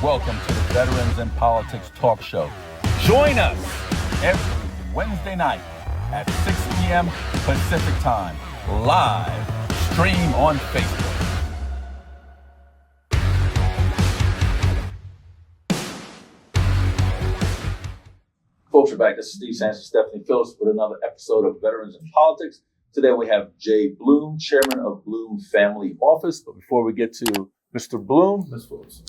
Welcome to the Veterans in Politics Talk Show. Join us every Wednesday night at 6 p.m. Pacific Time, live stream on Facebook. Folks, we're back. This is Steve Sanchez, Stephanie Phillips with another episode of Veterans in Politics. Today we have Jay Bloom, Chairman of Bloom Family Office. But before we get to Mr. Bloom, Ms. Phillips.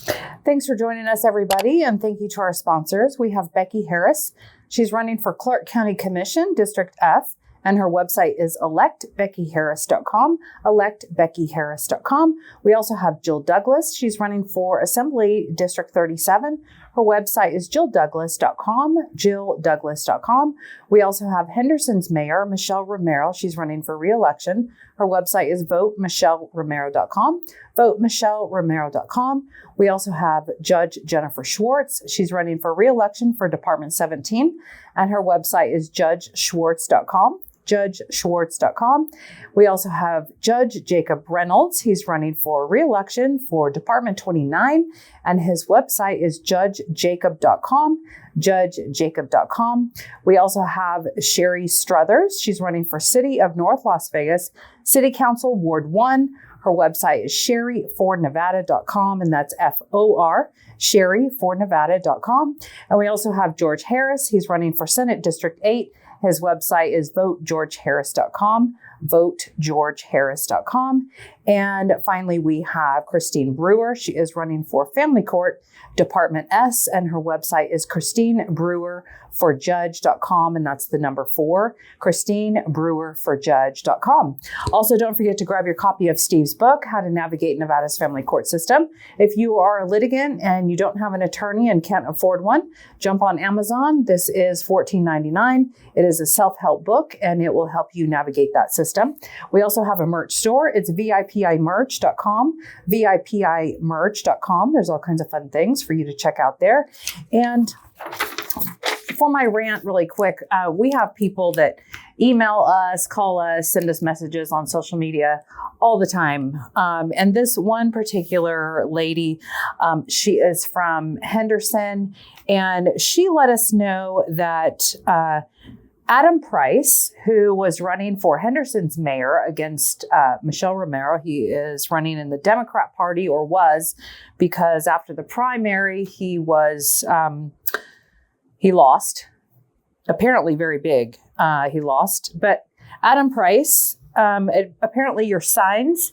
Thanks for joining us, everybody, and thank you to our sponsors. We have Becky Harris. She's running for Clark County Commission, District F, and her website is electbeckyharris.com, electbeckyharris.com. We also have Jill Douglas. She's running for Assembly District 37. Her website is jilldouglas.com, jilldouglas.com. We also have Henderson's Mayor, Michelle Romero. She's running for re-election. Her website is votemichelleromero.com, votemichelleromero.com. We also have Judge Jennifer Schwartz. She's running for re-election for Department 17, and her website is judgeschwartz.com. judgeschwartz.com. We also have Judge Jacob Reynolds. He's running for re-election for Department 29, and his website is judgejacob.com, judgejacob.com. We also have Sherry Struthers. She's running for City of North Las Vegas, City Council, Ward 1. Her website is sherryfornevada.com, and that's F-O-R, sherryfornevada.com. And we also have George Harris. He's running for Senate District 8. His website is votegeorgeharris.com, votegeorgeharris.com. And finally, we have Christine Brewer. She is running for Family Court, Department S, and her website is christinebrewerforjudge.com, and that's the number 4, christinebrewerforjudge.com. Also, don't forget to grab your copy of Steve's book, How to Navigate Nevada's Family Court System. If you are a litigant and you don't have an attorney and can't afford one, jump on Amazon. This is $14.99. It is a self-help book, and it will help you navigate that system. We also have a merch store. It's VIPImerch.com, VIPImerch.com. There's all kinds of fun things for you to check out there. And for my rant really quick, we have people that email us, call us, send us messages on social media all the time. And this one particular lady, she is from Henderson, and she let us know that Adam Price, who was running for Henderson's mayor against Michelle Romero, he is running in the Democrat Party, or was, because after the primary, he was, he lost, apparently very big, he lost. But Adam Price, apparently your signs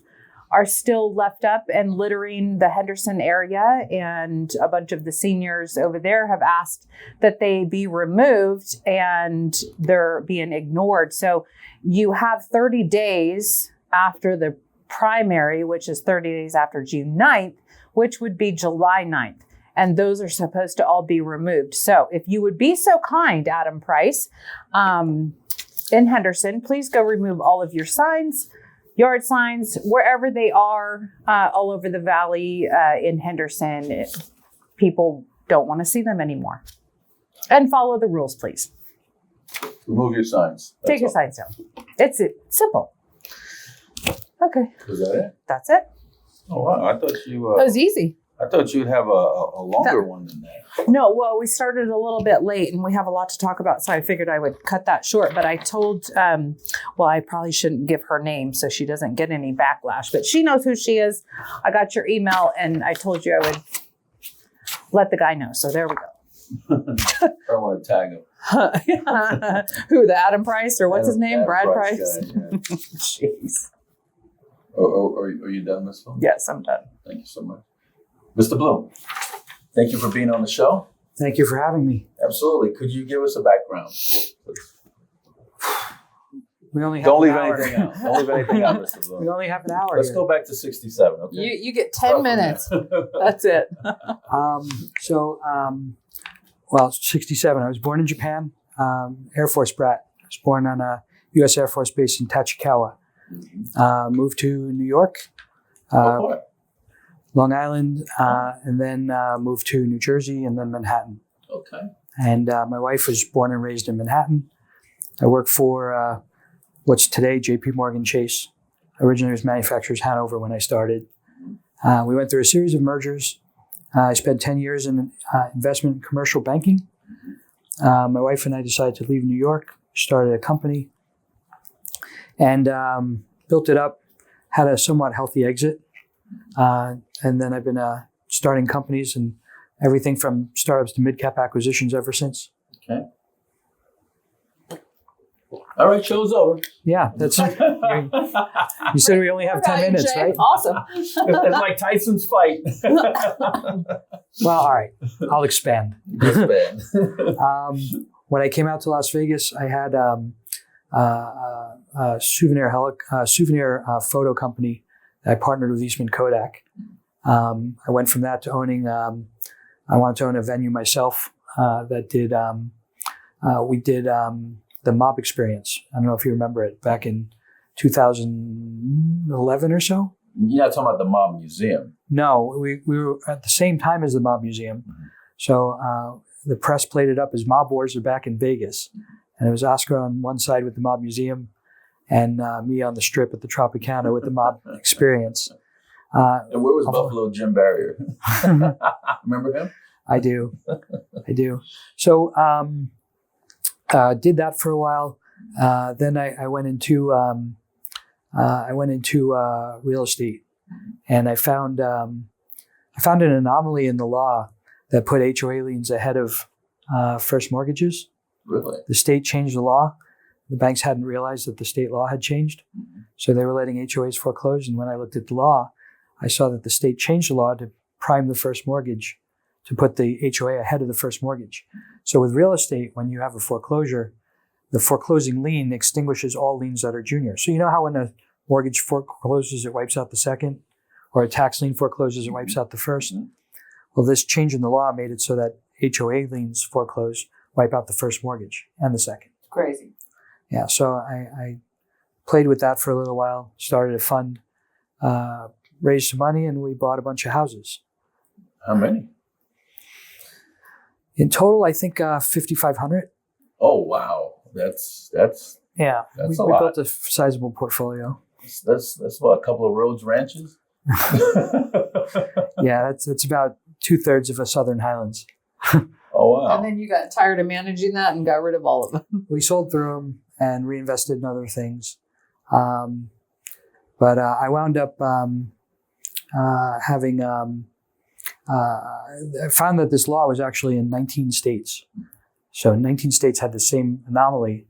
are still left up and littering the Henderson area, and a bunch of the seniors over there have asked that they be removed, and they're being ignored. So you have 30 days after the primary, which is 30 days after June 9th, which would be July 9th. And those are supposed to all be removed. So if you would be so kind, Adam Price, in Henderson, please go remove all of your signs, yard signs, wherever they are, all over the valley in Henderson. People don't want to see them anymore. And follow the rules, please. Remove your signs. Take your signs down. It's simple. Okay. Is that it? That's it. Oh, wow. I thought you... That was easy. I thought you'd have a longer one than that. No, well, we started a little bit late and we have a lot to talk about, so I figured I would cut that short. But I told, well, I probably shouldn't give her name so she doesn't get any backlash, but she knows who she is. I got your email and I told you I would let the guy know. So there we go. I want to tag him. Who, the Adam Price, or what's his name? Adam Brad Price? Guy, yeah. Jeez. Are you done, Ms. Bloom? Yes, I'm done. Thank you so much. Mr. Bloom, thank you for being on the show. Thank you for having me. Absolutely. Could you give us a background? We only have Don't leave an hour. anything out. Don't leave anything out, Mr. Bloom. We only have an hour. Let's here. go back to 67, okay? You get 10 minutes. That's it. Well, 67. I was born in Japan, Air Force brat. I was born on a U.S. Air Force base in Tachikawa. Moved to New York, Long Island, and then moved to New Jersey and then Manhattan. Okay. And my wife was born and raised in Manhattan. I work for what's today J.P. Morgan Chase. Originally it was Manufacturers Hanover when I started. We went through a series of mergers. I spent 10 years in investment and commercial banking. My wife and I decided to leave New York, started a company, and built it up, had a somewhat healthy exit. And then I've been starting companies and everything from startups to mid-cap acquisitions ever since. Okay. All right, show's over. Yeah, that's it. You said we only have 10 minutes, right? Awesome. It's like Tyson's fight. Well, all right. I'll expand. This bad. When I came out to Las Vegas, I had a souvenir photo company that I partnered with Eastman Kodak. I went from that to owning. I wanted to own a venue myself that did. We did the Mob Experience. I don't know if you remember it back in 2011 or so. You're not talking about the Mob Museum. No, we were at the same time as the Mob Museum. So the press played it up as Mob Wars are back in Vegas. And it was Oscar on one side with the Mob Museum and me on the strip at the Tropicana with the Mob Experience. And where was Buffalo Jim Barrier? Remember him? I do. So did that for a while. Then I went into real estate, and I found an anomaly in the law that put HOA liens ahead of first mortgages. Really? The state changed the law. The banks hadn't realized that the state law had changed, so they were letting HOAs foreclose. And when I looked at the law, I saw that the state changed the law to prime the first mortgage, to put the HOA ahead of the first mortgage. So with real estate, when you have a foreclosure, the foreclosing lien extinguishes all liens that are junior. So you know how when a mortgage forecloses, it wipes out the second, or a tax lien forecloses, it wipes out the first? Well, this change in the law made it so that HOA liens foreclose, wipe out the first mortgage and the second. Crazy. Yeah, so I played with that for a little while, started a fund, raised some money, and we bought a bunch of houses. How many? In total, I think 5,500. Oh wow, that's Yeah, That's we a lot. built a sizable portfolio. that's about a couple of Rhodes ranches. Yeah, that's about 2/3 of a Southern Highlands. Oh wow. And then you got tired of managing that and got rid of all of them. We sold through them and reinvested in other things. But I wound up having. I found that this law was actually in 19 states. So 19 states had the same anomaly.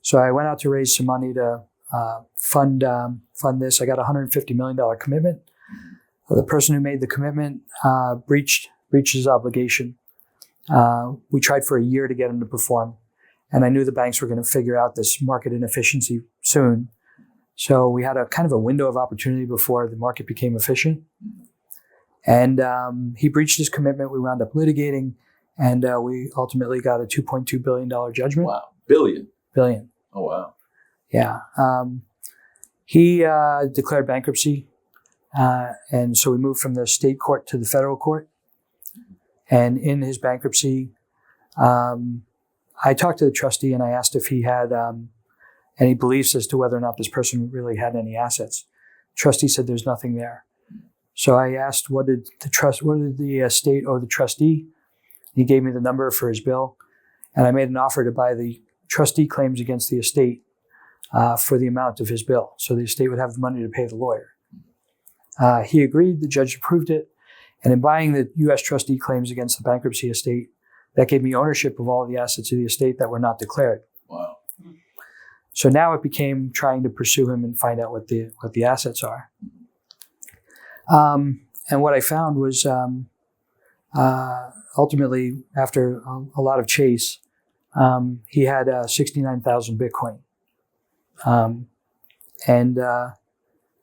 So I went out to raise some money to fund this. I got a $150 million commitment. The person who made the commitment breached his obligation. We tried for a year to get him to perform. And I knew the banks were going to figure out this market inefficiency soon. So we had a kind of a window of opportunity before the market became efficient. And he breached his commitment. We wound up litigating, and we ultimately got a $2.2 billion judgment. Wow. Billion. Oh wow. Yeah. He declared bankruptcy, and so we moved from the state court to the federal court. And in his bankruptcy, I talked to the trustee and I asked if he had any beliefs as to whether or not this person really had any assets. Trustee said there's nothing there. So I asked, what did the estate owe the trustee? He gave me the number for his bill, and I made an offer to buy the trustee claims against the estate for the amount of his bill, so the estate would have the money to pay the lawyer. He agreed. The judge approved it, and in buying the U.S. trustee claims against the bankruptcy estate, that gave me ownership of all the assets of the estate that were not declared. Wow. So now it became trying to pursue him and find out what the assets are. And what I found was ultimately, after a lot of chase, he had 69,000 Bitcoin. And How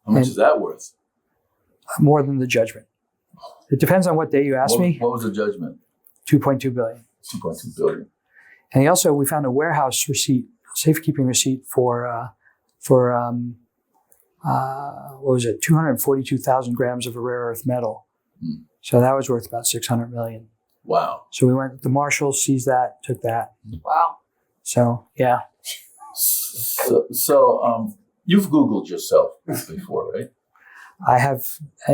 much is that worth? more than the judgment. It depends on what day you ask me. What was the judgment? 2.2 billion. 2.2 billion. And we found a warehouse receipt, safekeeping receipt for what was it, 242,000 grams of a rare earth metal. So that was worth about 600 million. Wow. So we went, the marshals seized that, took that. Wow. So yeah, So you've Googled yourself before, right? I have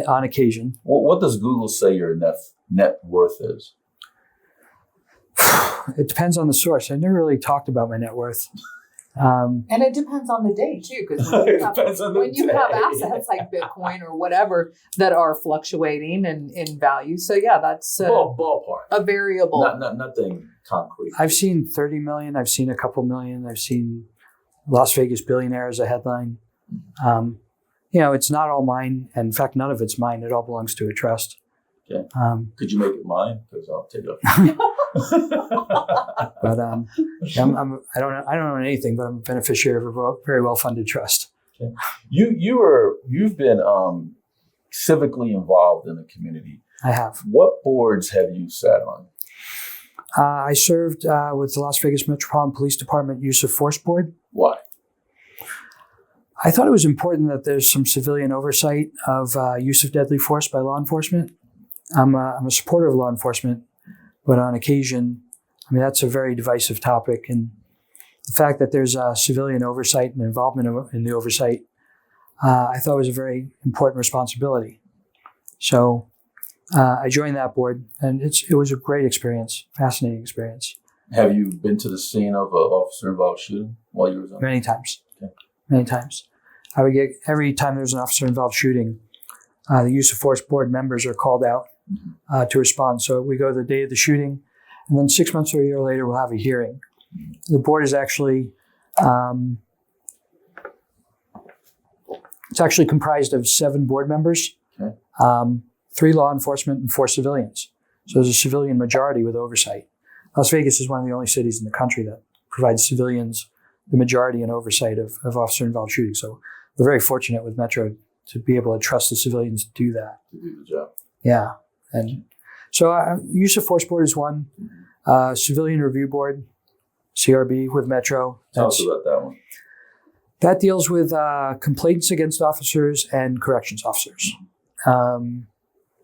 on occasion. What does Google say your net worth is? It depends on the source. I never really talked about my net worth. And it depends on the day too, because when you have, Depends on the when you have day. assets like Bitcoin or whatever that are fluctuating in value, so yeah, that's Ballpark. a variable. Nothing concrete. I've seen 30 million. I've seen a couple million. I've seen Las Vegas billionaire as a headline. It's not all mine. And in fact, none of it's mine. It all belongs to a trust. Okay. Um, Could you make it mine? Because I'll take it. but I don't own anything, but I'm a beneficiary of a very well-funded trust. You've been civically involved in the community. I have. What boards have you sat on? I served with the Las Vegas Metropolitan Police Department Use of Force Board. Why? I thought it was important that there's some civilian oversight of use of deadly force by law enforcement. I'm a supporter of law enforcement, but on occasion, that's a very divisive topic. And the fact that there's civilian oversight and involvement in the oversight, I thought was a very important responsibility. So I joined that board, and it was a great experience, fascinating experience. Have you been to the scene of an officer-involved shooting while you were on? Many times. Okay. Many times. I would get, every time there's an officer-involved shooting, the use of force board members are called out to respond. So we go the day of the shooting, and then 6 months or a year later, we'll have a hearing. The board is actually, it's actually comprised of 7 board members, Okay. 3 law enforcement and 4 civilians. So there's a civilian majority with oversight. Las Vegas is one of the only cities in the country that provides civilians the majority and oversight of officer-involved shootings. So we're very fortunate with Metro to be able to trust the civilians to do that. To do the job. Yeah. And so use of force board is one. Civilian review board, CRB with Metro. Tell us about that one. That deals with complaints against officers and corrections officers.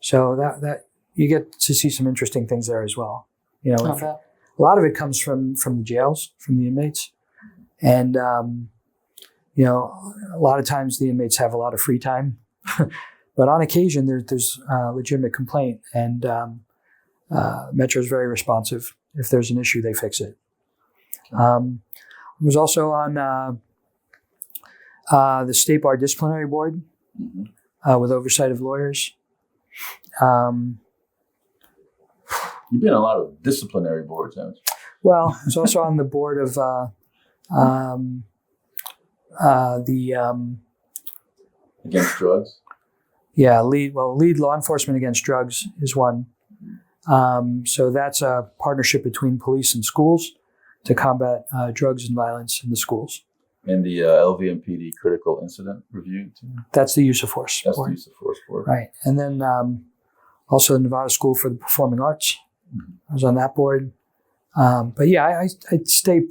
So that you get to see some interesting things there as well. A lot of it comes from the jails, from the inmates. And, a lot of times the inmates have a lot of free time. But on occasion, there's a legitimate complaint. And Metro is very responsive. If there's an issue, they fix it. I was also on the State Bar Disciplinary Board with oversight of lawyers. You've been on a lot of disciplinary boards, haven't you? Well, I was also on the board of Against drugs? lead law enforcement against drugs is one. So that's a partnership between police and schools to combat drugs and violence in the schools. And the LVMPD critical incident review team? That's the use of force That's board. the use of force board. Right. And then also the Nevada School for the Performing Arts. I was on that board. But yeah, I stay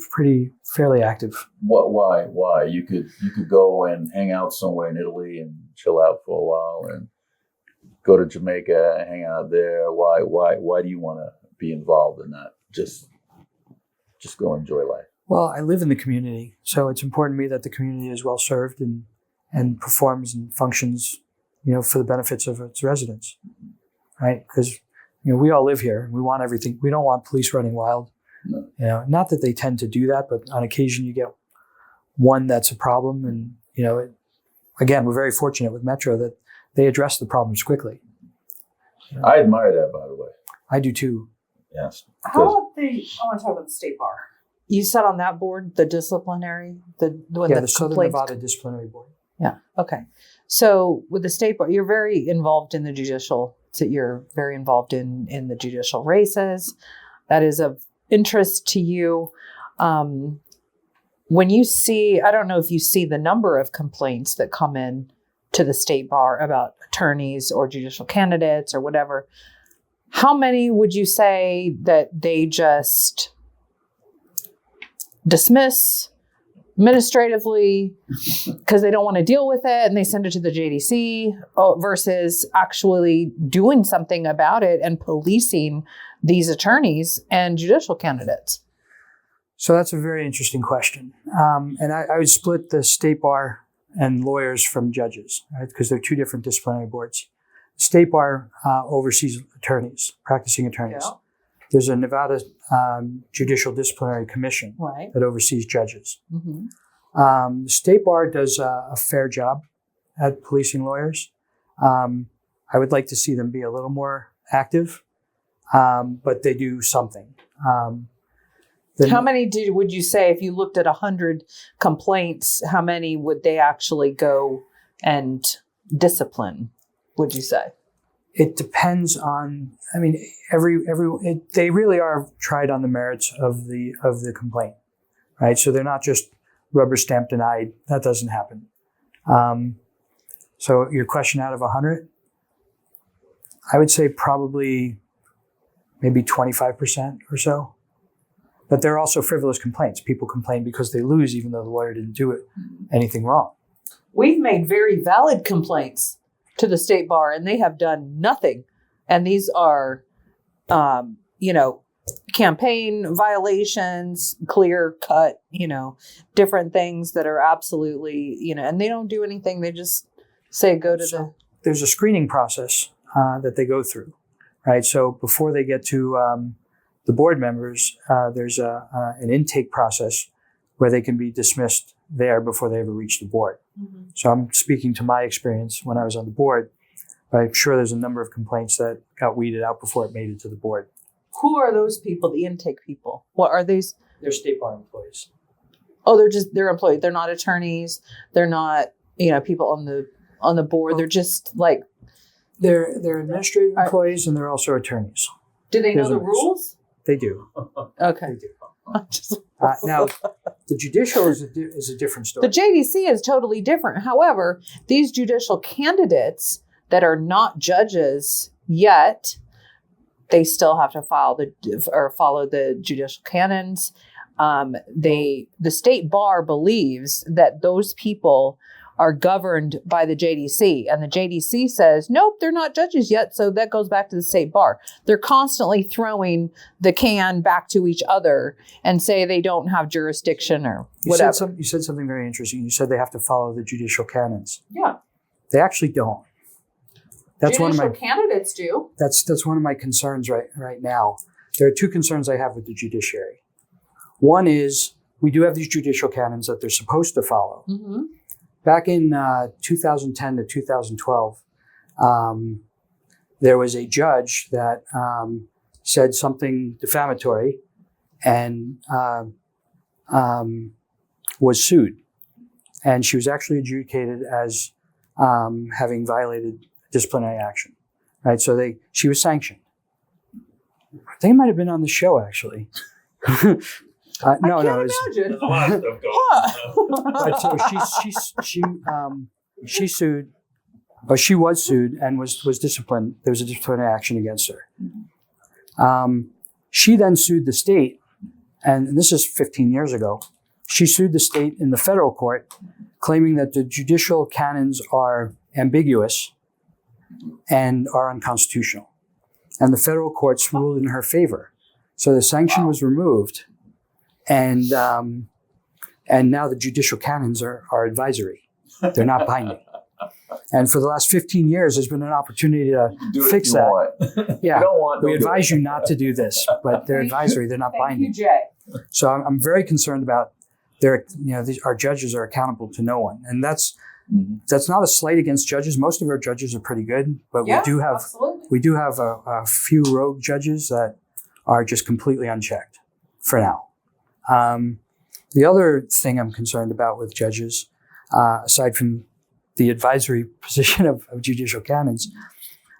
fairly active. Why? You could go and hang out somewhere in Italy and chill out for a while, and go to Jamaica and hang out there. Why do you want to be involved in that? Just go enjoy life. Well, I live in the community, so it's important to me that the community is well served and performs and functions, for the benefits of its residents, right? Because we all live here. We want everything. We don't want police running wild. No. Not that they tend to do that, but on occasion you get one that's a problem, and again, we're very fortunate with Metro that they address the problems quickly. I admire that, by the way. I do too. Yes. How about I want to talk about the state bar. You sat on that board, the disciplinary, the Southern complaints. Nevada Disciplinary Board. Yeah. Okay. So with the state bar, you're very involved in the judicial. So you're very involved in the judicial races. That is of interest to you. When you see, I don't know if you see the number of complaints that come in to the state bar about attorneys or judicial candidates or whatever. How many would you say that they just dismiss administratively because they don't want to deal with it and they send it to the JDC versus actually doing something about it and policing these attorneys and judicial candidates? So that's a very interesting question. And I would split the state bar and lawyers from judges, right? Because they're 2 different disciplinary boards. State Bar oversees attorneys, practicing attorneys. Yeah. There's a Nevada Judicial Disciplinary Commission Right. that oversees judges. Mm-hmm. The State Bar does a fair job at policing lawyers. I would like to see them be a little more active, but they do something. How many would you say, if you looked at 100 complaints, how many would they actually go and discipline, would you say? It depends on. I mean, they really are tried on the merits of the complaint, right? So they're not just rubber stamp denied. That doesn't happen. So your question, out of 100, I would say probably maybe 25% or so. But there are also frivolous complaints. People complain because they lose, even though the lawyer didn't do anything wrong. We've made very valid complaints to the State Bar, and they have done nothing. And these are, campaign violations, clear cut, different things that are absolutely, and they don't do anything. They just say, go to There's a screening process that they go through, right? So before they get to the board members, there's an intake process where they can be dismissed there before they ever reach the board. Mm-hmm. So I'm speaking to my experience when I was on the board. But I'm sure there's a number of complaints that got weeded out before it made it to the board. Who are those people, the intake people? What are these? They're State Bar employees. Oh, they're employed. They're not attorneys. They're not, people on the board. They're just like. They're administrative employees, and they're also attorneys. Do they know There's the a mix. rules? They do. Okay. They do. Now, the judicial is a different story. The JDC is totally different. However, these judicial candidates that are not judges yet, they still have to follow the judicial canons. The State Bar believes that those people are governed by the JDC, and the JDC says, nope, they're not judges yet. So that goes back to the State Bar. They're constantly throwing the can back to each other and say they don't have jurisdiction or whatever. You said something very interesting. You said they have to follow the judicial canons. Yeah. They actually don't. That's judicial one of my candidates do. That's one of my concerns right now. There are two concerns I have with the judiciary. One is we do have these judicial canons that they're supposed to follow. Mm-hmm. Back in 2010 to 2012, there was a judge that said something defamatory and was sued. And she was actually adjudicated as having violated disciplinary action. Right? So she was sanctioned. They might have been on the show, actually. No, Imagine. A lot of stuff going on. But so she sued, or she was sued and was disciplined. There was a disciplinary action against her. She then sued the state, and this is 15 years ago. She sued the state in the federal court, claiming that the judicial canons are ambiguous and are unconstitutional. And the federal courts ruled in her favor. So the sanction was removed. And now the judicial canons are advisory. They're not binding. And for the last 15 years, there's been an opportunity to fix that. Want. Yeah, we do advise it. you not to do this, but they're advisory. They're not Thank binding. you, Jay. So I'm very concerned about our judges are accountable to no one, and that's not a slight against judges. Most of our judges are pretty good, but Yeah, we do have a few rogue judges that are just completely unchecked for now. The other thing I'm concerned about with judges, aside from the advisory position of judicial canons,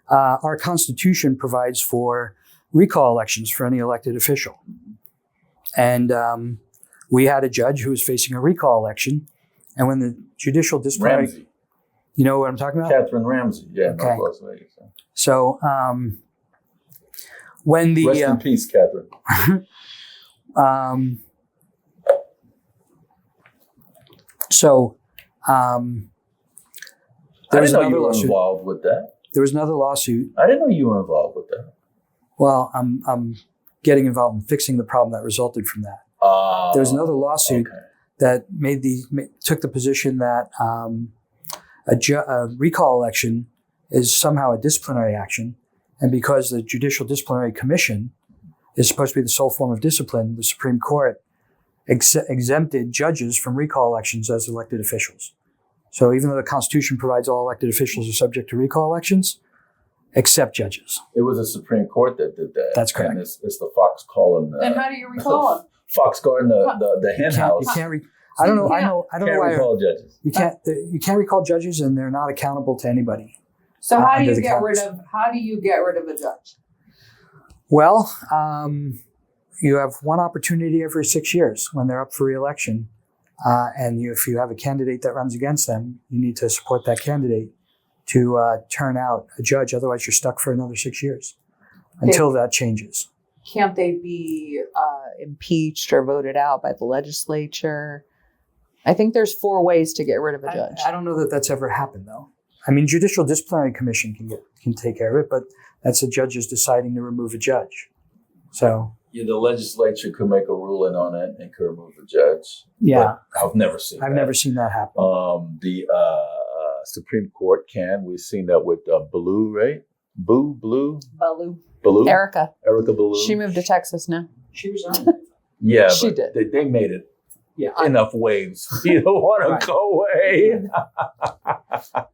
our Constitution provides for recall elections for any elected official. And we had a judge who was facing a recall election, and when the judicial disciplinary... Ramsey. You know what I'm talking about? Catherine Ramsey. Yeah, Okay. North Las Vegas. So when the... Rest in peace, Catherine. There I was didn't know another you were lawsuit. involved with that. There was another lawsuit. I didn't know you were involved with that. Well, I'm getting involved in fixing the problem that resulted from that. There was another lawsuit that took the position that a recall election is somehow a disciplinary action. And because the Judicial Disciplinary Commission is supposed to be the sole form of discipline, the Supreme Court exempted judges from recall elections as elected officials. So even though the Constitution provides all elected officials are subject to recall elections, except judges. It was the Supreme Court that did that. That's correct. And it's the Fox calling. Then how do you recall them? Fox guarding the hen house. You can't I don't know. I don't Can't know why recall judges. you can't recall judges, and they're not accountable to anybody. So how do under you the get rid Congress. of how do you get rid of a judge? Well, you have one opportunity every 6 years when they're up for re-election, and if you have a candidate that runs against them, you need to support that candidate to turn out a judge. Otherwise, you're stuck for another 6 years until that changes. Can't they be impeached or voted out by the legislature? I think there's 4 ways to get rid of a judge. I don't know that that's ever happened, though. I mean, Judicial Disciplinary Commission can take care of it, but that's the judges deciding to remove a judge. So Yeah, the legislature could make a ruling on it and could remove the judge. yeah, But I've never seen I've that. never seen that happen. The Supreme Court can. We've seen that with Blue, right? Baloo? Erica. Erica Baloo. Mm. She moved to Texas now. She was on. Yeah, She but did. They made it Yeah, enough waves. You don't want Right. to go away.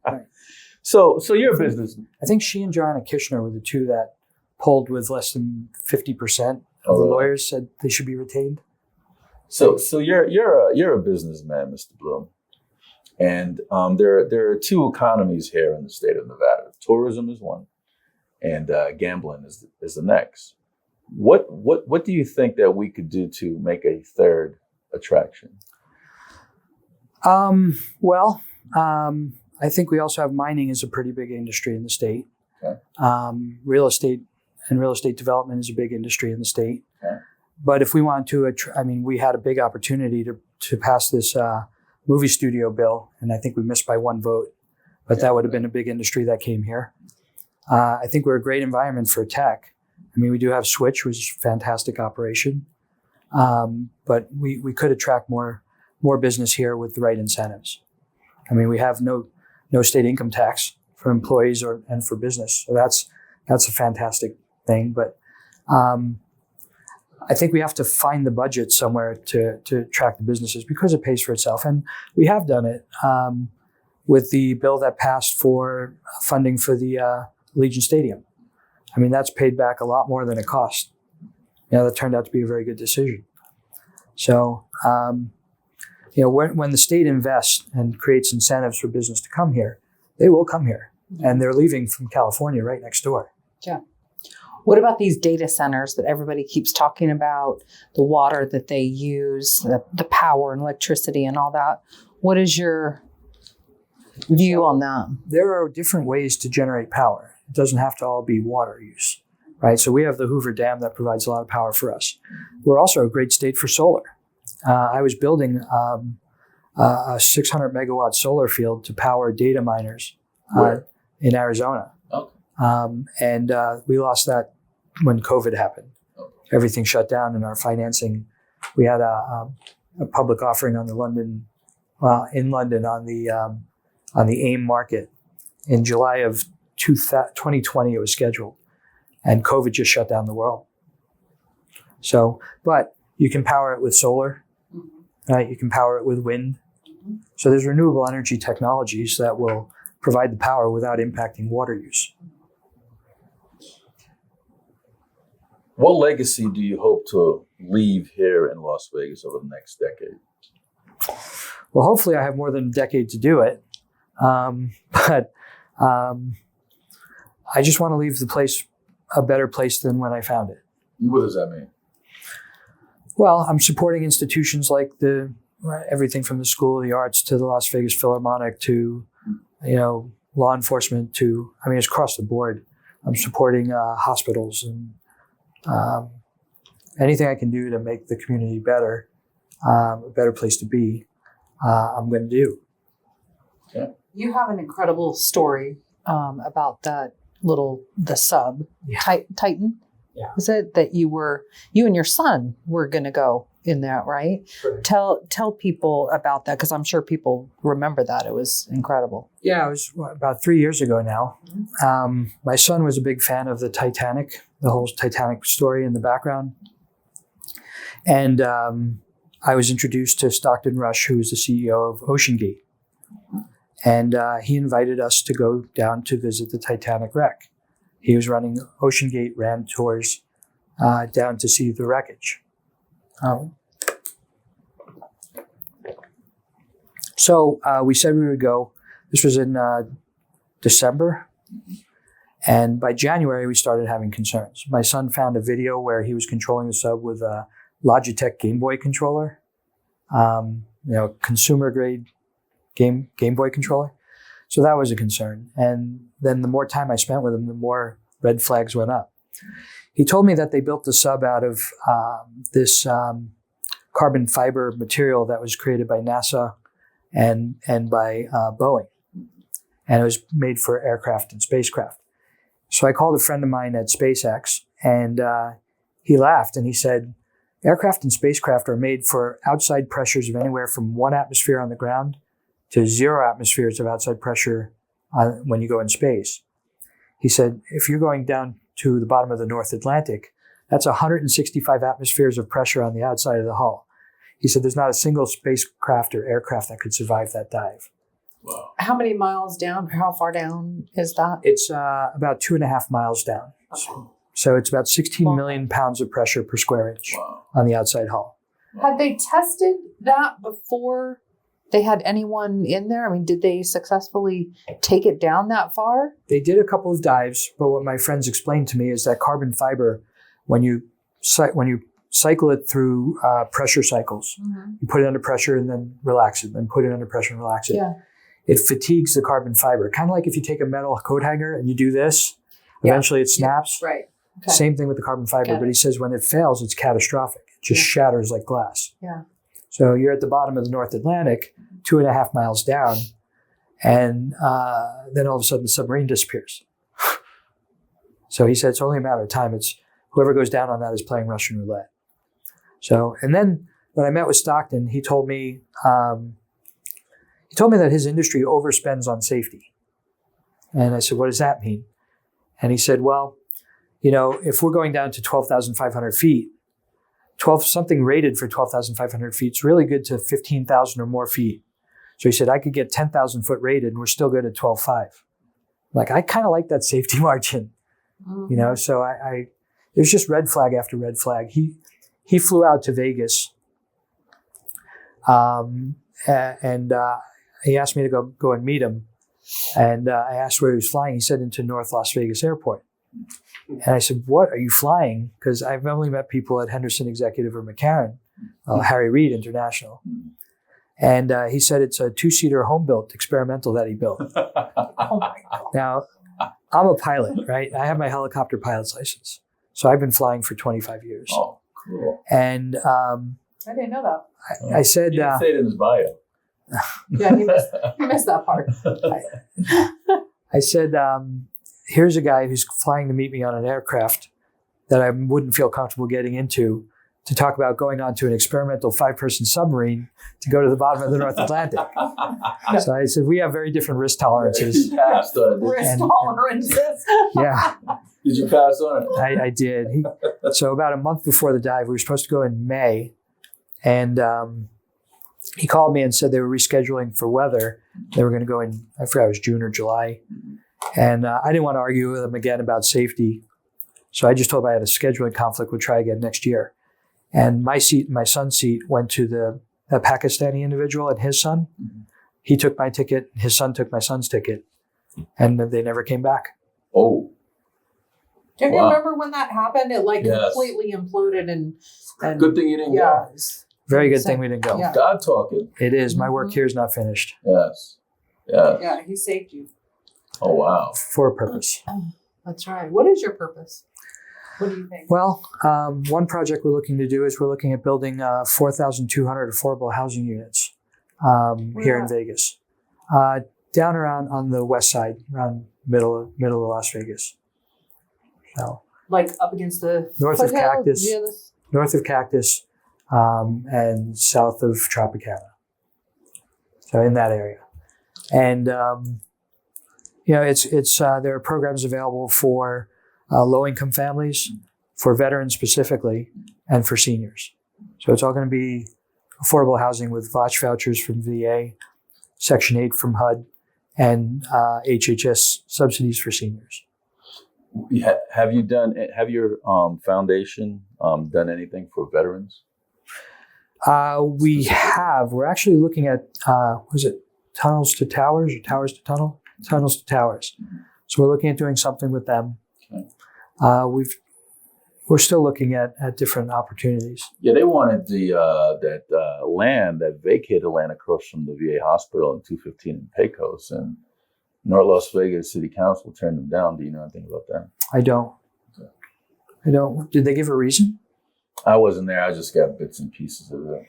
Right. So you're a business. I think she and Joanna Kishner were the two that polled with less than 50% Oh, of the really? lawyers said they should be retained. So you're a businessman, Mr. Bloom, and there are 2 economies here in the state of Nevada. Tourism is one, and gambling is the next. What do you think that we could do to make a third attraction? I think we also have mining as a pretty big industry in the state. Okay. Real estate and real estate development is a big industry in the state. Okay. But if we want to, we had a big opportunity to pass this movie studio bill, and I think we missed by 1 vote. But that would have been a big industry that came here. I think we're a great environment for tech. I mean, we do have Switch, which is a fantastic operation. But we could attract more business here with the right incentives. I mean, we have no state income tax for employees and for business. So that's a fantastic thing. But I think we have to find the budget somewhere to attract the businesses because it pays for itself. And we have done it with the bill that passed for funding for the Allegiant Stadium. I mean, that's paid back a lot more than it cost. That turned out to be a very good decision. So, when the state invests and creates incentives for business to come here, they will come here. And they're leaving from California right next door. Yeah. What about these data centers that everybody keeps talking about, the water that they use, the power and electricity and all that? What is your view on that? There are different ways to generate power. It doesn't have to all be water use, right? So we have the Hoover Dam that provides a lot of power for us. We're also a great state for solar. I was building a 600 megawatt solar field to power data miners in Arizona. Okay. And we lost that when COVID happened. Everything shut down in our financing. We had a public offering on in London on the AIM market in July of 2020. It was scheduled, and COVID just shut down the world. So, but you can power it with solar, right? You can power it with wind. So there's renewable energy technologies that will provide the power without impacting water use. What legacy do you hope to leave here in Las Vegas over the next decade? Well, hopefully I have more than a decade to do it. But I just want to leave the place a better place than when I found it. What does that mean? Well, I'm supporting institutions like everything from the School of the Arts to the Las Vegas Philharmonic to, law enforcement to, it's across the board. I'm supporting hospitals and anything I can do to make the community better, a better place to be, I'm going to do. Okay. You have an incredible story about the sub, Yeah. Titan. Yeah. Is it that you and your son were going to go in that, right? Right. Tell people about that because I'm sure people remember that. It was incredible. Yeah, it was about 3 years ago now. My son was a big fan of the Titanic, the whole Titanic story in the background. And I was introduced to Stockton Rush, who was the CEO of OceanGate. And he invited us to go down to visit the Titanic wreck. He was running OceanGate Ram tours down to see the wreckage. So we said we would go. This was in December. And by January, we started having concerns. My son found a video where he was controlling the sub with a Logitech Game Boy controller, consumer grade Game Boy controller. So that was a concern. And then the more time I spent with him, the more red flags went up. He told me that they built the sub out of this carbon fiber material that was created by NASA and by Boeing. And it was made for aircraft and spacecraft. So I called a friend of mine at SpaceX, and he laughed and he said, aircraft and spacecraft are made for outside pressures of anywhere from 1 atmosphere on the ground to 0 atmospheres of outside pressure when you go in space. He said, if you're going down to the bottom of the North Atlantic, that's 165 atmospheres of pressure on the outside of the hull. He said, there's not a single spacecraft or aircraft that could survive that dive. Wow. How many miles down? How far down is that? It's about 2.5 miles down. So it's about 16 million pounds of pressure per square inch Wow. on the outside hull. Had they tested that before they had anyone in there? I mean, did they successfully take it down that far? They did a couple of dives, but what my friends explained to me is that carbon fiber, when you cycle it through pressure cycles, you put it under pressure and then relax it, then put it under pressure and relax it. Yeah. It fatigues the carbon fiber. Kind of like if you take a metal coat hanger and you do this, Yeah. eventually it snaps. Right. Okay. Same thing with the carbon fiber, Got but it. he says when it fails, it's catastrophic. It just shatters like glass. Yeah. So you're at the bottom of the North Atlantic, 2.5 miles down, and then all of a sudden the submarine disappears. So he said it's only a matter of time. It's whoever goes down on that is playing Russian roulette. So, and then when I met with Stockton, he told me that his industry overspends on safety. And I said, what does that mean? And he said, well, if we're going down to 12,500 feet, something rated for 12,500 feet is really good to 15,000 or more feet. So he said, I could get 10,000 foot rated and we're still good at 12.5. Like, I kind of like that safety margin, so I there's just red flag after red flag. He flew out to Vegas, and he asked me to go and meet him. And I asked where he was flying. He said into North Las Vegas Airport. And I said, what are you flying? Because I've only met people at Henderson Executive or McCarran, Harry Reid International. And he said it's a 2-seater home-built experimental that he built. Oh my God. Now, I'm a pilot, right? I have my helicopter pilot's license. So I've been flying for 25 years. Oh, cool. And I didn't know that. I said, He didn't say it in his bio. Yeah, he missed that part. I said, here's a guy who's flying to meet me on an aircraft that I wouldn't feel comfortable getting into to talk about going onto an experimental 5-person submarine to go to the bottom of the North Atlantic. So I said, we have very different risk tolerances. You passed on it. Risk And- tolerances. Yeah, Did you pass on it? I did. So about a month before the dive, we were supposed to go in May, and he called me and said they were rescheduling for weather. They were going to go in, I forgot it was June or July. And I didn't want to argue with him again about safety. So I just told him I had a scheduling conflict. We'll try again next year. And my son's seat went to the Pakistani individual and his son. He took my ticket. His son took my son's ticket. And they never came back. Oh, Do you Wow. remember when that happened? It Yes. completely imploded and good thing you didn't yeah. go. Very good thing we didn't go. Yeah. God talking. It is. My work here is not finished Yes. Yeah. Yeah, he saved you. Oh, wow. for a purpose. That's right. What is your purpose? What do you think? Well, one project we're looking to do is we're looking at building 4,200 affordable housing units here in at? Vegas, down around on the west side, around middle of Las Vegas. So Like up against the North of foothills? Cactus. Yeah, north of Cactus, and south of Tropicana. So in that area. And, there are programs available for low-income families, for veterans specifically, and for seniors. So it's all going to be affordable housing with VOTCH vouchers from VA, Section 8 from HUD, and HHS subsidies for seniors. Have your foundation done anything for veterans? We have. We're actually looking at, Tunnels to Towers or Towers to Tunnel? Tunnels to Towers. So we're looking at doing something with them. Okay. We're still looking at different opportunities. Yeah, they wanted that vacated land across from the VA hospital in 215 in Pecos, and North Las Vegas City Council turned them down. Do you know anything about that? I don't. Okay. I don't. Did they give a reason? I wasn't there. I just got bits and pieces of it.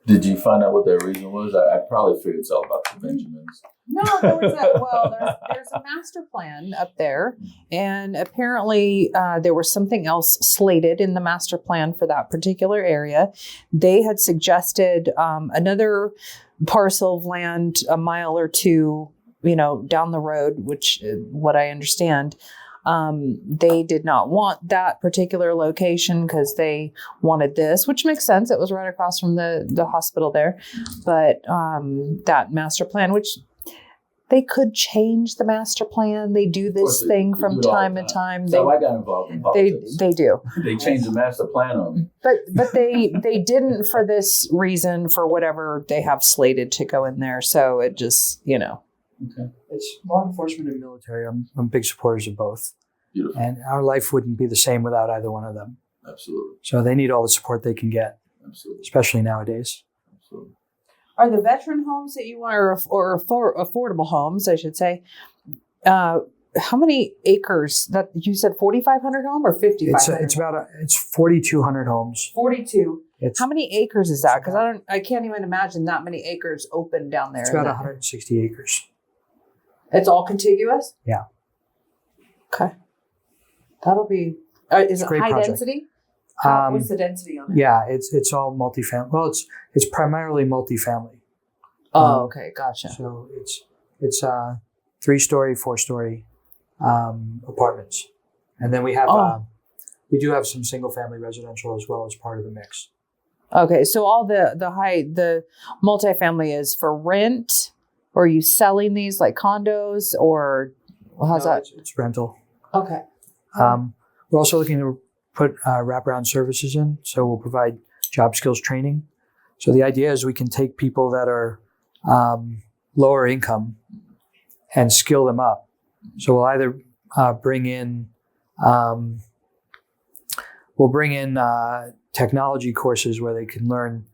Did you find out what their reason was? I probably figured it's all about the Benjamins. No, there's a master plan up there, and apparently there was something else slated in the master plan for that particular area. They had suggested another parcel of land a mile or two, down the road, which what I understand. They did not want that particular location because they wanted this, which makes sense. It was right across from the hospital there. But that master plan, which they could change the master plan. They do this thing from time to time. So I got involved in politics. They do. They changed the master plan on me. But they didn't for this reason, for whatever they have slated to go in there. So it just, Okay. It's law enforcement and military. I'm big supporters of both. Beautiful. And our life wouldn't be the same without either one of them. Absolutely. So they need all the support they can get, Absolutely. especially nowadays. Absolutely. Are the veteran homes that you want, or affordable homes, I should say, how many acres? That you said 4,500 home or 5,500? It's 4,200 homes. 42. How many acres is that? Because I can't even imagine that many acres open down there. It's about 160 acres. It's all contiguous? Yeah. Okay. That'll be. Is it Great high project. density? What's the density on it? Yeah, it's all multifamily. Well, it's primarily multifamily. Oh, okay, gotcha. So it's 3-story, 4-story apartments, and then we do have some single family residential as well as part of the mix. Okay, so all the multifamily is for rent, or are you selling these like condos, or how's that? It's rental. Okay. We're also looking to put wraparound services in, so we'll provide job skills training. So the idea is we can take people that are lower income and skill them up. So we'll either bring in technology courses where they can learn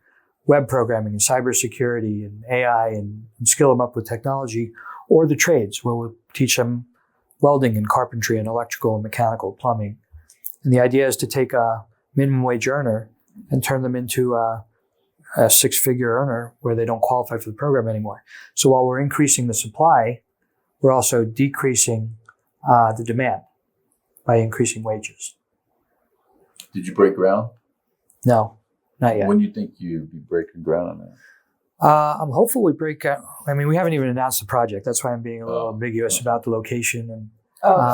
web programming and cybersecurity and AI and skill them up with technology, or the trades where we'll teach them welding and carpentry and electrical and mechanical plumbing. And the idea is to take a minimum wage earner and turn them into a 6-figure earner where they don't qualify for the program anymore. So while we're increasing the supply, we're also decreasing the demand by increasing wages. Did you break ground? No, not yet. When do you think you'd be breaking ground on that? I'm hopeful we break out. I mean, we haven't even announced the project. That's why I'm being a little ambiguous about the location. And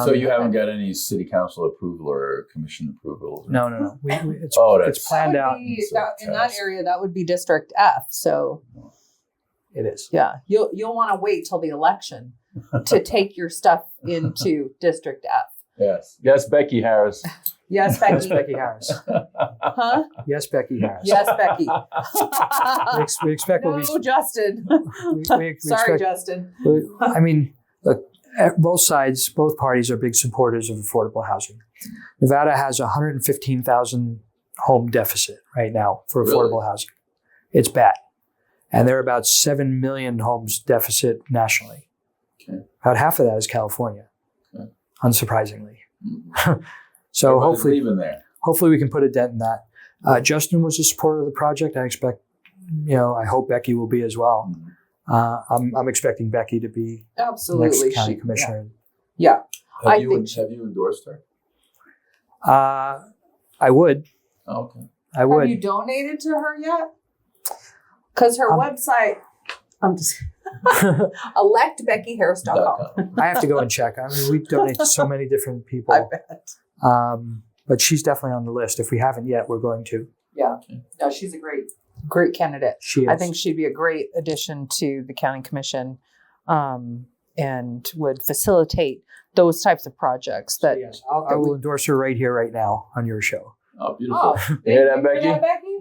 so you haven't got any city council approval or commission approval? No. It's planned out. In that area, that would be District F. So it is. Yeah, you'll want to wait till the election to take your stuff into District F. Yes, Becky Harris. Yes, Becky. Yes, Becky Harris. Huh? Yes, Becky Harris. Yes, Becky. We expect no, we'll be. Justin. We Sorry, expect, Justin. I mean, look, both parties are big supporters of affordable housing. Nevada has a 115,000 home deficit right now for affordable housing. It's bad. And there are about 7 million homes deficit nationally. Okay. About half of that is California, unsurprisingly. So hopefully we can put a dent in that. Justin was a supporter of the project. I hope Becky will be as well. I'm expecting Becky to be absolutely the next county commissioner. Yeah. Have you endorsed her? I would. Oh, okay. I would. Have you donated to her yet? Because her website, I'm just electbeckyharris.com. I have to go and check. I mean, we donate to so many different people. I bet. But she's definitely on the list. If we haven't yet, we're going to. Yeah. No, she's a great candidate. She is. I think she'd be a great addition to the county commission, and would facilitate those types of projects. That Yes, I will endorse her right here, right now on your show. Oh, beautiful. thank You hear that, you for Becky?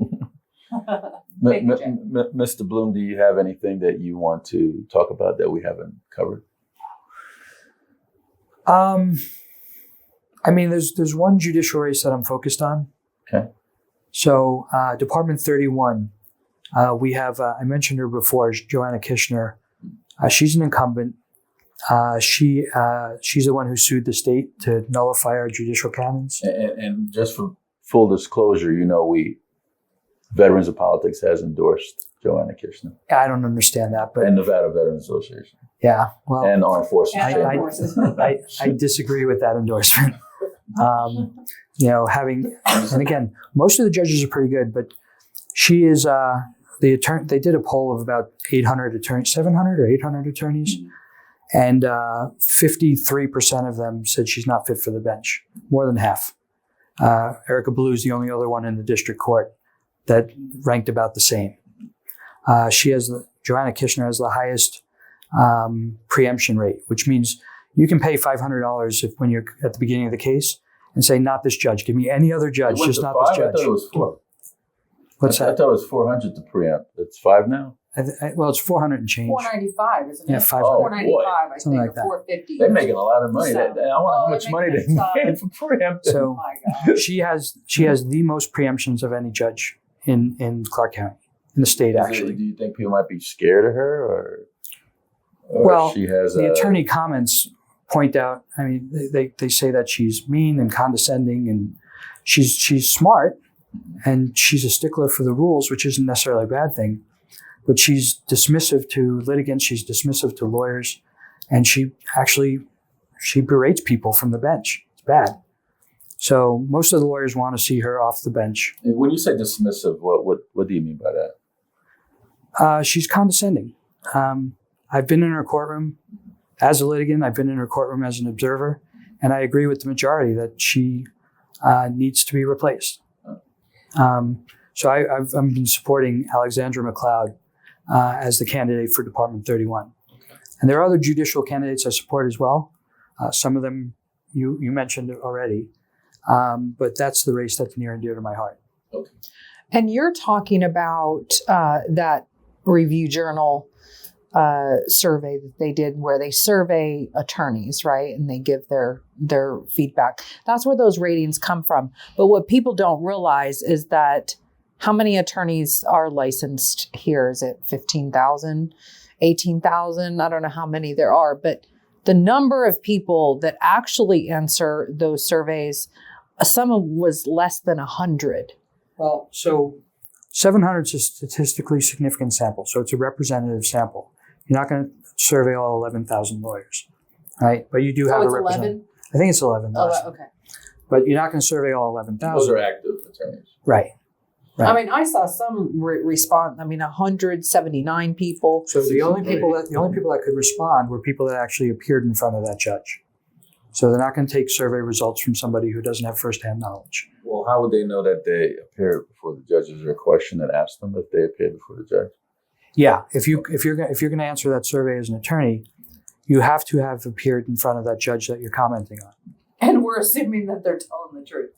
Thank you, Jay. Mr. Bloom, do you have anything that you want to talk about that we haven't covered? I mean, there's one judicial race that I'm focused on. Okay. So, Department 31, we have, I mentioned her before, Joanna Kishner. She's an incumbent. She's the one who sued the state to nullify our judicial canons. And just for full disclosure, Veterans of Politics has endorsed Joanna Kishner I don't understand that, but and Nevada Veterans Association yeah, well, and Armed Forces. And Chamber. Armed Forces. I disagree with that endorsement. And again, most of the judges are pretty good, but she is the attorney. They did a poll of about 800 attorneys, 700 or 800 attorneys, and 53% of them said she's not fit for the bench. More than half. Erica Blue is the only other one in the district court that ranked about the same. Joanna Kishner has the highest preemption rate, which means you can pay $500 when you're at the beginning of the case and say, not this judge. Give me any other judge, It went just to not 5? this judge. I thought it was 4. What's I that? thought it was 400 to preempt. It's 5 now? Well, it's 400 and change. 495, isn't it? Yeah, 500. Oh, 495, I Something think, like that. or 450. They're making a lot of money. So- I wonder how Oh, much they're money making they a made for preempting. Oh So my God. she has the most preemptions of any judge in Clark County, in the state, actually. Do you think people might be scared of her, or Well, she has The attorney comments point out, I mean, they say that she's mean and condescending, and she's smart, and she's a stickler for the rules, which isn't necessarily a bad thing. But she's dismissive to litigants, she's dismissive to lawyers, and she berates people from the bench. It's bad. So most of the lawyers want to see her off the bench. When you say dismissive, what do you mean by that? She's condescending. I've been in her courtroom as a litigant. I've been in her courtroom as an observer, and I agree with the majority that she needs to be replaced. So I've been supporting Alexandra McLeod as the candidate for Department 31. And there are other judicial candidates I support as well. Some of them you mentioned already, but that's the race that's near and dear to my heart. Okay. And you're talking about that Review Journal survey that they did where they survey attorneys, right? And they give their feedback. That's where those ratings come from. But what people don't realize is that how many attorneys are licensed here? Is it 15,000, 18,000? I don't know how many there are, but the number of people that actually answer those surveys, some was less than 100. Well, so 700 is a statistically significant sample, so it's a representative sample. You're not going to survey all 11,000 lawyers, right? But you do have it's a representative. 11? I think it's 11. Oh, okay. But you're not going to survey all Those 11,000. are active attorneys. Right. Right. I mean, I saw some response. 179 people. So the only people that could respond were people that actually appeared in front of that judge. So they're not going to take survey results from somebody who doesn't have firsthand knowledge. Well, how would they know that they appeared before the judge? Is there a question that asks them if they appeared before the judge? Yeah, if you're going to answer that survey as an attorney, you have to have appeared in front of that judge that you're commenting on. And we're assuming that they're telling the truth,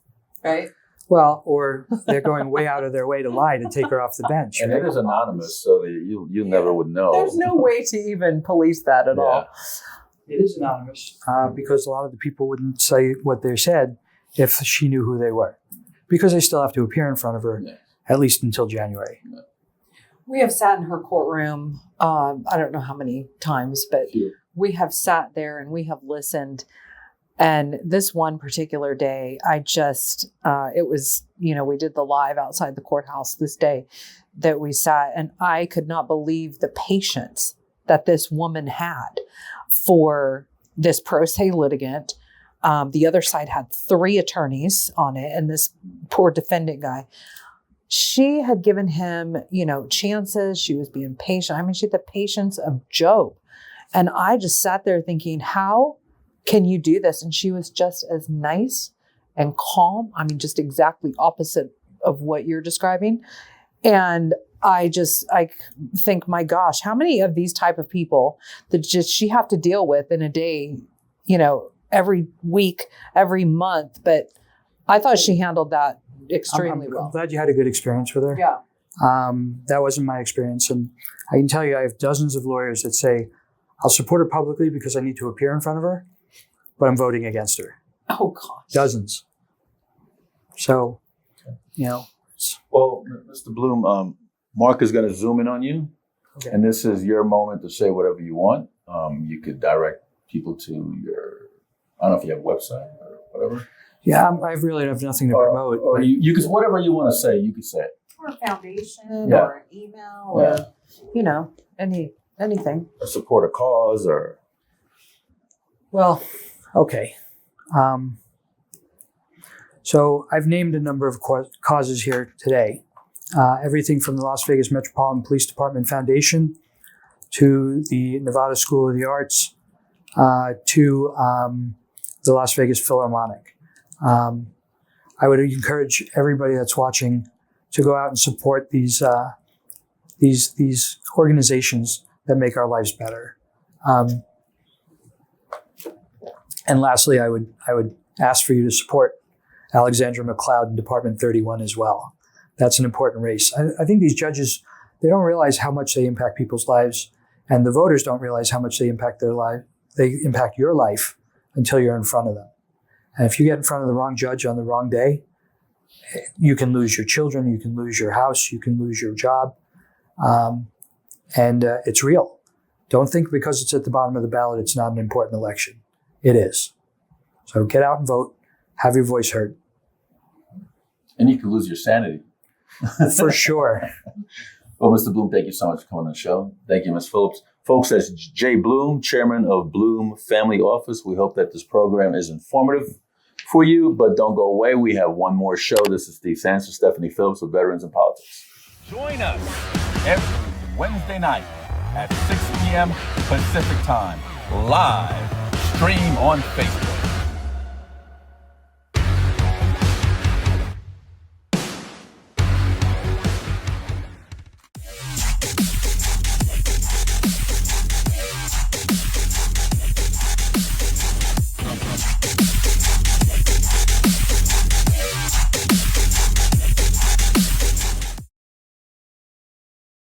right? Well, or they're going way out of their way to lie to take her off the bench. And right? it is anonymous, so that you never would know. There's no way to even police that at all. It is anonymous because a lot of the people wouldn't say what they said if she knew who they were, because they still have to appear in front of her Yeah. at least until January. We have sat in her courtroom, I don't know how many times, but Few. we have sat there and we have listened. And this one particular day, I just, it was, we did the live outside the courthouse this day that we sat, and I could not believe the patience that this woman had for this pro se litigant. The other side had 3 attorneys on it, and this poor defendant guy. she had given him, chances. She was being patient. I mean, she had the patience of Job. And I just sat there thinking, how can you do this? And she was just as nice and calm. I mean, just exactly opposite of what you're describing. And I think, my gosh, how many of these type of people that just she have to deal with in a day, every week, every month. But I thought she handled that extremely I'm well. glad you had a good experience with her. Yeah. That wasn't my experience. And I can tell you, I have dozens of lawyers that say, I'll support her publicly because I need to appear in front of her, but I'm voting against her. Oh, gosh. Dozens. So, Well, Mr. Bloom, Mark is going to zoom in on you, Okay. and this is your moment to say whatever you want. You could direct people to I don't know if you have a website or whatever. Yeah, I really have nothing to promote. Or but you could, whatever you want to say, you could say it. Or a foundation Yeah. or an email or, anything. Or support a cause or. Well, okay. So I've named a number of causes here today. Everything from the Las Vegas Metropolitan Police Department Foundation to the Nevada School of the Arts to the Las Vegas Philharmonic. I would encourage everybody that's watching to go out and support these organizations that make our lives better. And lastly, I would ask for you to support Alexandra McLeod in Department 31 as well. That's an important race. I think these judges, they don't realize how much they impact people's lives, and the voters don't realize how much they impact their life. They impact your life until you're in front of them. And if you get in front of the wrong judge on the wrong day, you can lose your children, you can lose your house, you can lose your job. And it's real. Don't think because it's at the bottom of the ballot, it's not an important election. It is. So get out and vote. Have your voice heard. And you could lose your sanity. For sure. Well, Mr. Bloom, thank you so much for coming on the show. Thank you, Ms. Phillips. Folks, that's Jay Bloom, chairman of Bloom Family Office. We hope that this program is informative for you, but don't go away. We have one more show. This is Steve Sands, Stephanie Phillips with Veterans in Politics. Join us every Wednesday night at 6 p.m. Pacific Time, live stream on Facebook.